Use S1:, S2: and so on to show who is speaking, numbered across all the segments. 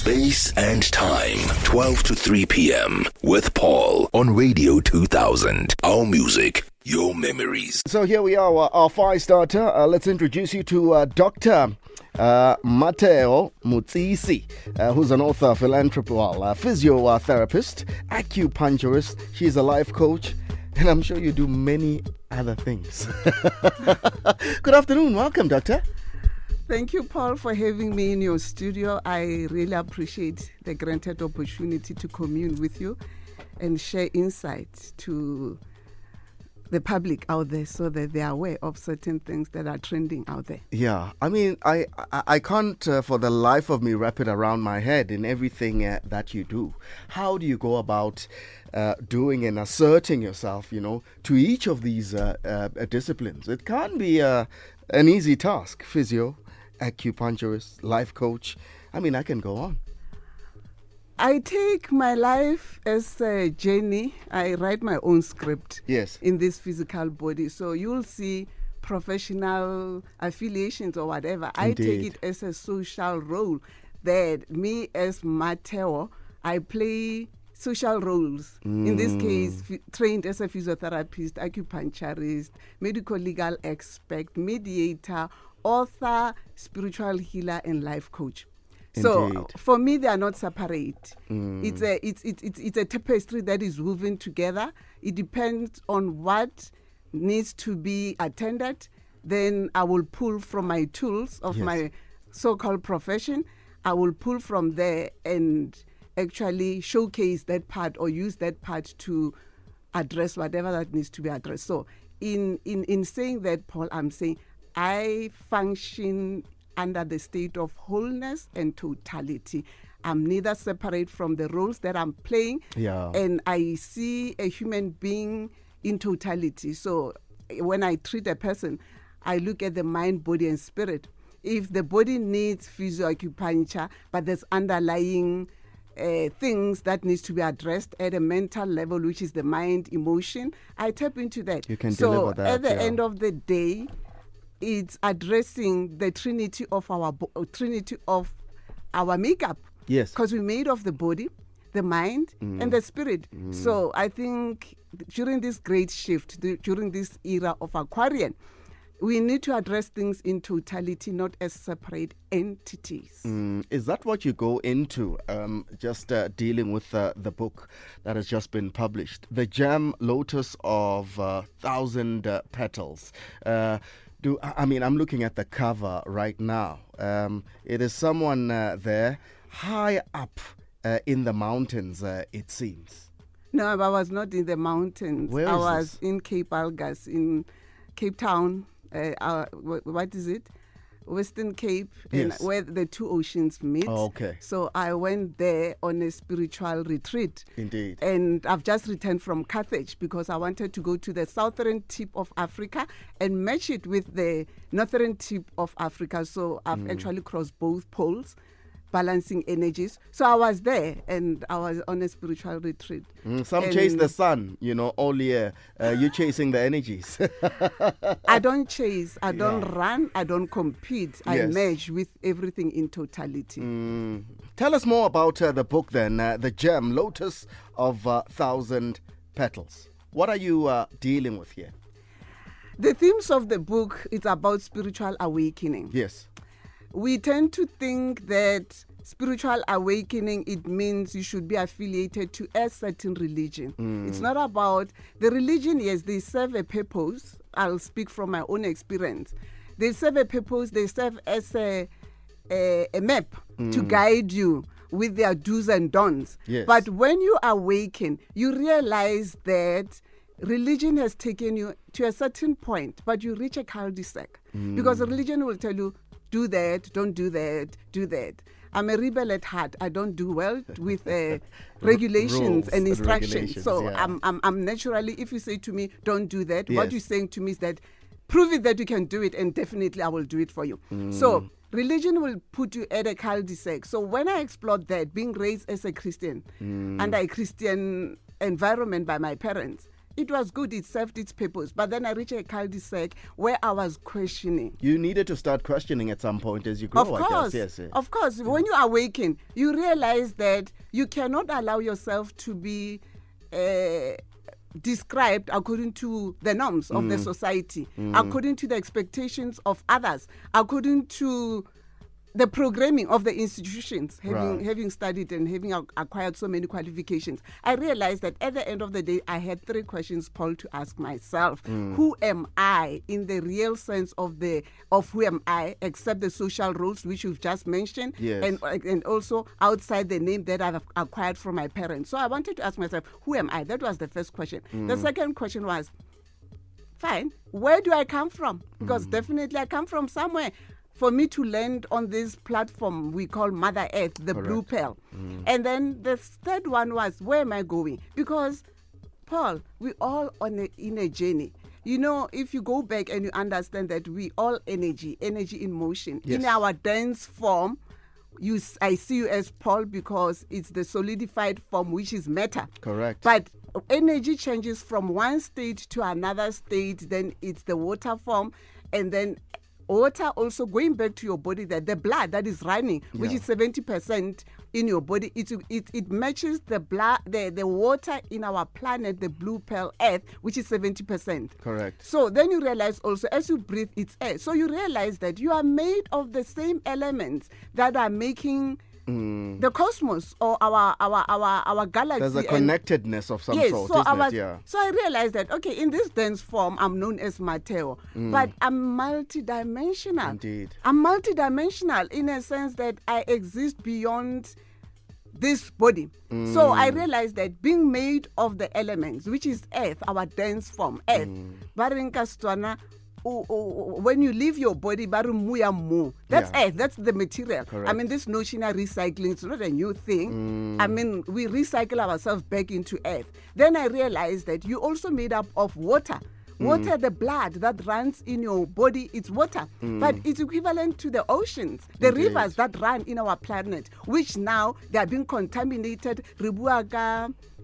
S1: Space and Time, 12 to 3 p.m. with Paul on Radio 2000. Our music, your memories.
S2: So here we are, our fire starter. Let's introduce you to Dr. Mateo Mutsisi, who's an author, philanthropist, physiotherapist, acupuncturist. She's a life coach, and I'm sure you do many other things. Good afternoon. Welcome, Doctor.
S3: Thank you, Paul, for having me in your studio. I really appreciate the granted opportunity to commune with you and share insights to the public out there so that they are aware of certain things that are trending out there.
S2: Yeah, I mean, I can't for the life of me wrap it around my head in everything that you do. How do you go about doing and asserting yourself, to each of these disciplines? It can't be an easy task. Physio, acupuncturist, life coach. I mean, I can go on.
S3: I take my life as a journey. I write my own script in this physical body. So you'll see professional affiliations or whatever. Indeed. I take it as a social role that me as Mateo, I play social roles. In this case, trained as a physiotherapist, acupuncturist, medical legal expert, mediator, author, spiritual healer, and life coach.
S2: Indeed.
S3: So for me, they are not separate. It's a tapestry that is woven together. It depends on what needs to be attended. Then I will pull from my tools of my so-called profession. I will pull from there and actually showcase that part or use that part to address whatever that needs to be addressed. So in saying that, Paul, I'm saying I function under the state of wholeness and totality. I'm neither separate from the roles that I'm playing, and I see a human being in totality. So when I treat a person, I look at the mind, body, and spirit. If the body needs physioacupuncture, but there's underlying things that needs to be addressed at a mental level, which is the mind, emotion, I tap into that.
S2: You can deliver that.
S3: So at the end of the day, it's addressing the trinity of our makeup.
S2: Yes.
S3: Because we're made of the body, the mind, and the spirit. So I think during this great shift, during this era of Aquarian, we need to address things in totality, not as separate entities.
S2: Is that what you go into, just dealing with the book that has just been published, The Gem Lotus of 1,000 Petals? I'm looking at the cover right now. It is someone there high up in the mountains, it seems.
S3: No, I was not in the mountains.
S2: Where
S3: I
S2: is
S3: was
S2: this?
S3: in Cape Algas, in Cape Town. What is it? Western Cape, where the two oceans meet.
S2: Oh, okay.
S3: So I went there on a spiritual retreat.
S2: Indeed.
S3: And I've just returned from Carthage because I wanted to go to the southern tip of Africa and match it with the northern tip of Africa. So I've actually crossed both poles, balancing energies. So I was there and I was on a spiritual retreat.
S2: Some chase the sun, all year. You chasing the energies.
S3: I don't chase, I don't run, I don't compete. I merge with everything in totality.
S2: Tell us more about the book then, The Gem Lotus of 1,000 Petals. What are you dealing with here?
S3: The themes of the book, it's about spiritual awakening.
S2: Yes.
S3: We tend to think that spiritual awakening, it means you should be affiliated to a certain religion. It's not about the religion. Yes, they serve a purpose. I'll speak from my own experience. They serve a purpose. They serve as a map to guide you with their do's and don'ts.
S2: Yes.
S3: But when you awaken, you realize that religion has taken you to a certain point, but you reach a cul-de-sac. Because religion will tell you, do that, don't do that, do that. I'm a rebel at heart. I don't do well with regulations and instructions. So I'm naturally, if you say to me, don't do that, what you're saying to me is that prove it that you can do it, and definitely I will do it for you. So religion will put you at a cul-de-sac. So when I explored that, being raised as a Christian, under a Christian environment by my parents, it was good. It served its purpose. But then I reached a cul-de-sac where I was questioning.
S2: You needed to start questioning at some point as you grow,
S3: Of course,
S2: I guess. Yes.
S3: of course. When you awaken, you realize that you cannot allow yourself to be described according to the norms of the society, according to the expectations of others, according to the programming of the institutions, having studied and having acquired so many qualifications. I realized that at the end of the day, I had 3 questions, Paul, to ask myself. Who am I in the real sense of who am I, except the social roles which you've just mentioned,
S2: Yes.
S3: and also outside the name that I've acquired from my parents. So I wanted to ask myself, who am I? That was the first question. The second question was, fine, where do I come from? Because definitely I come from somewhere. For me to land on this platform we call Mother Earth, the blue pill. And then the third one was, where am I going? Because, Paul, we all in a journey. You know, if you go back and you understand that we all energy in motion.
S2: Yes.
S3: In our dense form, I see you as Paul because it's the solidified form, which is matter.
S2: Correct.
S3: But energy changes from one state to another state, then it's the water form, and then water also going back to your body, that the blood that is running, which is 70% in your body, it matches the blood, the water in our planet, the blue pearl earth, which is 70%.
S2: Correct.
S3: So then you realize also, as you breathe, it's air. So you realize that you are made of the same elements that are making the cosmos or our galaxy.
S2: There's a connectedness of some sort,
S3: so
S2: isn't it?
S3: So I realized that, okay, in this dense form, I'm known as Mateo, but I'm multidimensional.
S2: Indeed.
S3: I'm multidimensional in a sense that I exist beyond this body. So I realized that being made of the elements, which is earth, our dense form, earth, when you leave your body, that's earth, that's the material.
S2: Correct.
S3: I mean, this notion of recycling, it's not a new thing. I mean, we recycle ourselves back into earth. Then I realized that you also made up of water. Water, the blood that runs in your body, it's water. But it's equivalent to the oceans, the
S2: Indeed.
S3: rivers that run in our planet, which now they are being contaminated.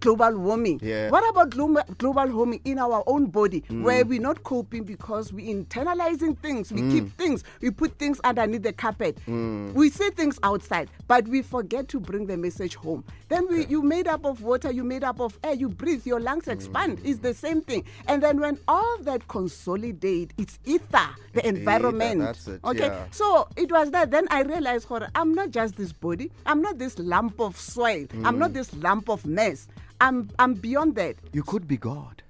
S3: Global warming.
S2: Yeah.
S3: What about global warming in our own body, where we're not coping because we're internalizing things, we keep things, we put things underneath the carpet, we see things outside, but we forget to bring the message home. Then you made up of water, you made up of air, you breathe, your lungs expand. It's the same thing. And then when all that consolidate, it's ether, the environment.
S2: That's it,
S3: okay,
S2: yeah.
S3: so it was that. Then I realized, I'm not just this body. I'm not this lump of soil. I'm not this lump of mess. I'm beyond that.
S2: You could be God.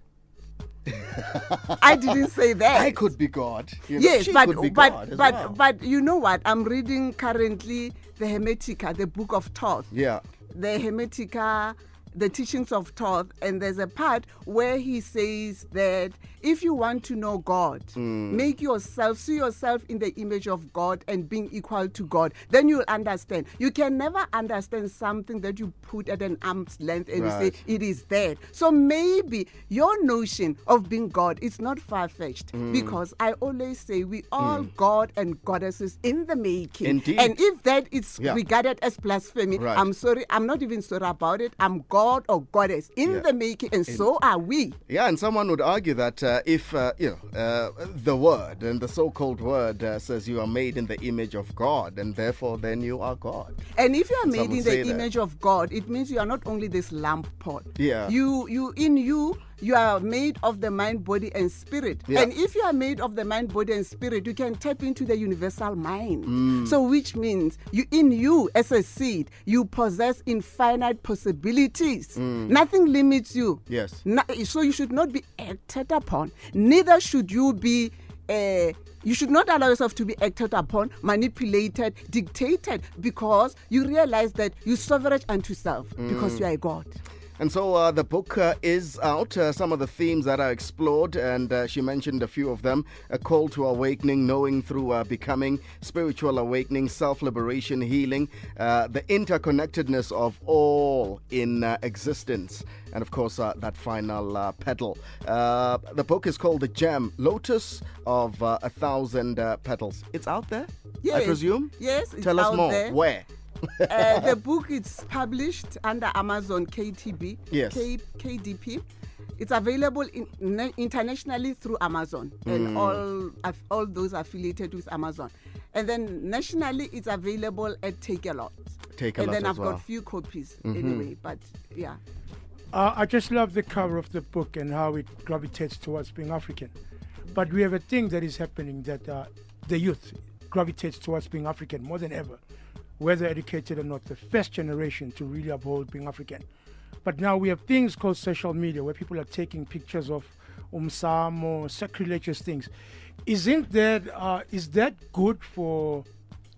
S3: I didn't say that.
S2: I could be God.
S3: Yes,
S2: she
S3: but
S2: could be God as well.
S3: but you know what? I'm reading currently the Hermetica, the Book of Thoth.
S2: Yeah.
S3: The Hermetica, the teachings of Thoth, and there's a part where he says that if you want to know God, see yourself in the image of God and being equal to God, then you'll understand. You can never understand something that you put at an arm's length and you say it is that. So maybe your notion of being God is not far-fetched, because I always say we all God and goddesses in the making.
S2: Indeed.
S3: And if that is regarded as blasphemy,
S2: Right.
S3: I'm sorry, I'm not even sorry about it. I'm God or goddess in the making, and so are we.
S2: Yeah, and someone would argue that if the word and the so-called word says you are made in the image of God, and therefore then you are God.
S3: And if you are
S2: Some
S3: made
S2: would
S3: in
S2: say
S3: the
S2: that.
S3: image of God, it means you are not only this lamp pot.
S2: Yeah.
S3: You are made of the mind, body, and spirit.
S2: Yeah.
S3: And if you are made of the mind, body, and spirit, you can tap into the universal mind. So which means in you as a seed, you possess infinite possibilities. Nothing limits you.
S2: Yes.
S3: So you should not be acted upon. Neither should you be you should not allow yourself to be acted upon, manipulated, dictated, because you realize that you're sovereign unto self because you are a God.
S2: And so the book is out. Some of the themes that are explored, and she mentioned a few of them: a call to awakening, knowing through becoming, spiritual awakening, self-liberation, healing, the interconnectedness of all in existence, and of course that final petal. The book is called The Gem, Lotus of 1,000 Petals. It's out there,
S3: Yes.
S2: I presume?
S3: Yes, it's
S2: Tell us
S3: out
S2: more.
S3: there.
S2: Where?
S3: The book is published under Amazon KTB,
S2: Yes.
S3: KDP. It's available internationally through Amazon and all those affiliated with Amazon. And then nationally, it's available at Take-A-Lot. And then I've got few copies anyway, but yeah.
S4: I just love the cover of the book and how it gravitates towards being African. But we have a thing that is happening that the youth gravitates towards being African more than ever, whether educated or not, the first generation to really uphold being African. But now we have things called social media where people are taking pictures of umsamo, sacrilegious things. Is that good for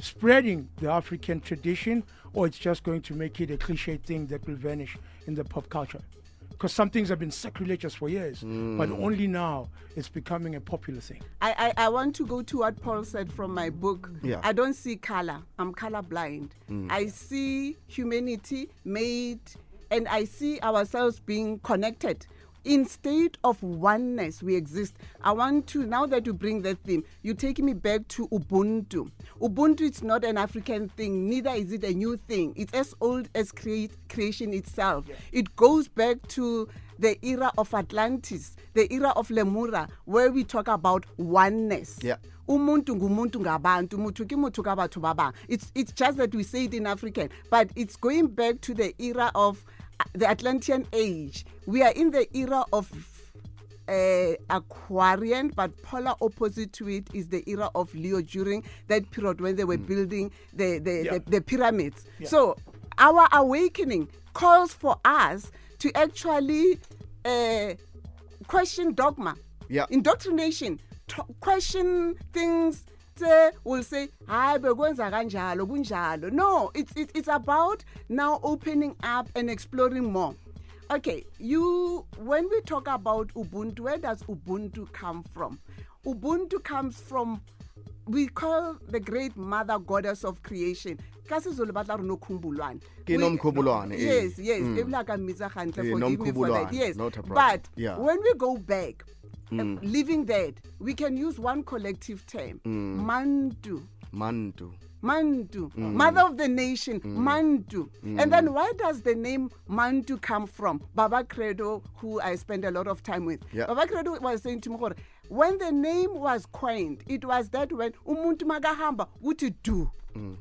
S4: spreading the African tradition, or it's just going to make it a cliche thing that will vanish in the pop culture? Because some things have been sacrilegious for years, but only now it's becoming a popular thing.
S3: I want to go to what Paul said from my book.
S2: Yeah.
S3: I don't see color. I'm colorblind. I see humanity made, and I see ourselves being connected. In state of oneness, we exist. I want to, now that you bring that theme, you take me back to Ubuntu. Ubuntu is not an African thing, neither is it a new thing. It's as old as creation itself. Yeah. It goes back to the era of Atlantis, the era of Lemura, where we talk about oneness.
S2: Yeah.
S3: Umuntu ngumuntu ngabantu, mutu ki mutu ka batho ba bang. It's just that we say it in African, but it's going back to the era of the Atlantean age. We are in the era of Aquarian, but polar opposite to it is the era of Leo during that period when they were building the pyramids. Yeah. So our awakening calls for us to actually question dogma, indoctrination, question things. Will say, no, it's about now opening up and exploring more. Okay, when we talk about Ubuntu, where does Ubuntu come from? Ubuntu comes from, we call the great mother goddess of creation. Yes, forgive me for that. Yes, but when we go back, living dead, we can use one collective term, Mantu. Mother of the nation, Mantu. And then where does the name Mantu come from? Baba Credo, who I spend a lot of time with. Yeah. Baba Credo was saying to me, when the name was coined, it was that when umuntu magahamba, what you do. And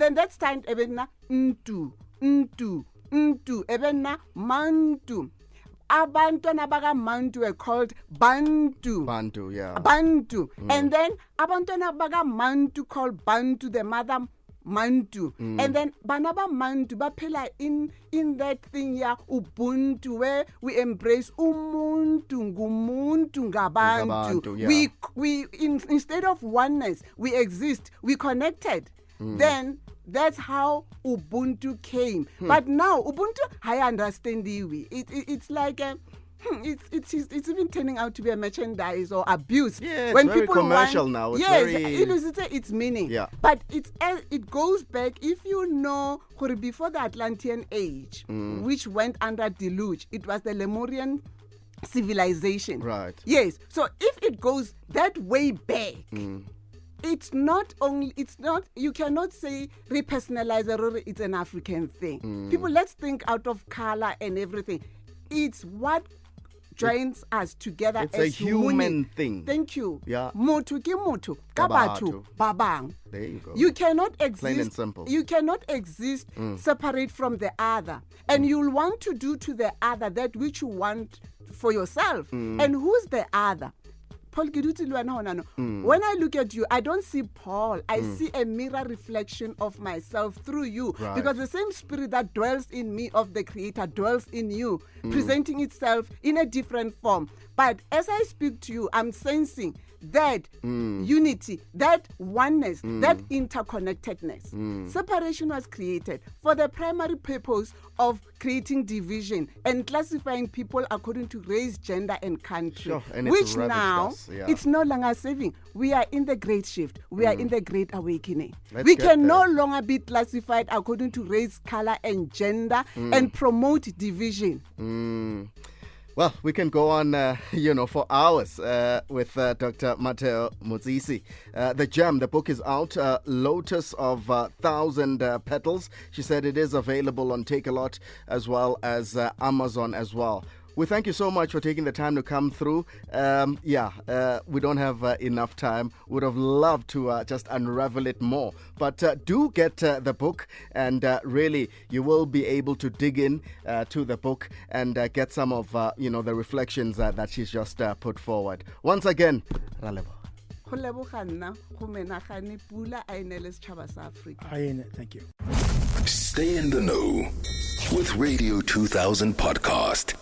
S3: then that's time, ebenna, ntu, ebenna, Mantu. Abantwana baka Mantu were called Bantu. Bantu. And then abantwana baka Mantu called Bantu, the mother Mantu. And then banaba Mantu baphela in that thing Ubuntu, where we embrace umuntu ngumuntu ngabantu. We instead of oneness, we exist, we connected. Then that's how Ubuntu came. But now Ubuntu, I understand it's like it's even turning out to be a merchandise or abuse.
S2: Yeah, when it's people very commercial now. It's
S3: it's meaning. Yeah. But it goes back, if you know, before the Atlantean age, which went under deluge, it was the Lemurian civilization.
S2: Right.
S3: Yes. So if it goes that way back, you cannot say repersonalize it's an African thing. People, let's think out of color and everything. It's what joins us together.
S2: It's a human thing.
S3: Thank you.
S2: Yeah.
S3: Mutu ki mutu, kabatu, babang.
S2: There you go.
S3: You cannot exist.
S2: Plain and simple.
S3: You cannot exist separate from the other. And you'll want to do to the other that which you want for yourself. And who's the other? Paul, when I look at you, I don't see Paul. I see a mirror reflection of myself through you. Right. Because the same spirit that dwells in me of the Creator dwells in you, presenting itself in a different form. But as I speak to you, I'm sensing that unity, that oneness, that interconnectedness. Separation was created for the primary purpose of creating division and classifying people according to race, gender, and country.
S2: Sure, and
S3: which now, it's no longer saving. We are in the great shift. We are in the great awakening. We can no longer be classified according to race, color, and gender and promote division.
S2: Well, we can go on, for hours with Dr. Matteo Motsisi. The Gem, the book is out, Lotus of 1,000 Petals. She said it is available on Takealot as well as Amazon as well. We thank you so much for taking the time to come through. We don't have enough time. Would have loved to just unravel it more. But do get the book, and really you will be able to dig in to the book and get some of the reflections that she's just put forward. Once again, Ralebo.
S4: Thank you.
S1: Stay in the know with Radio 2000 podcast.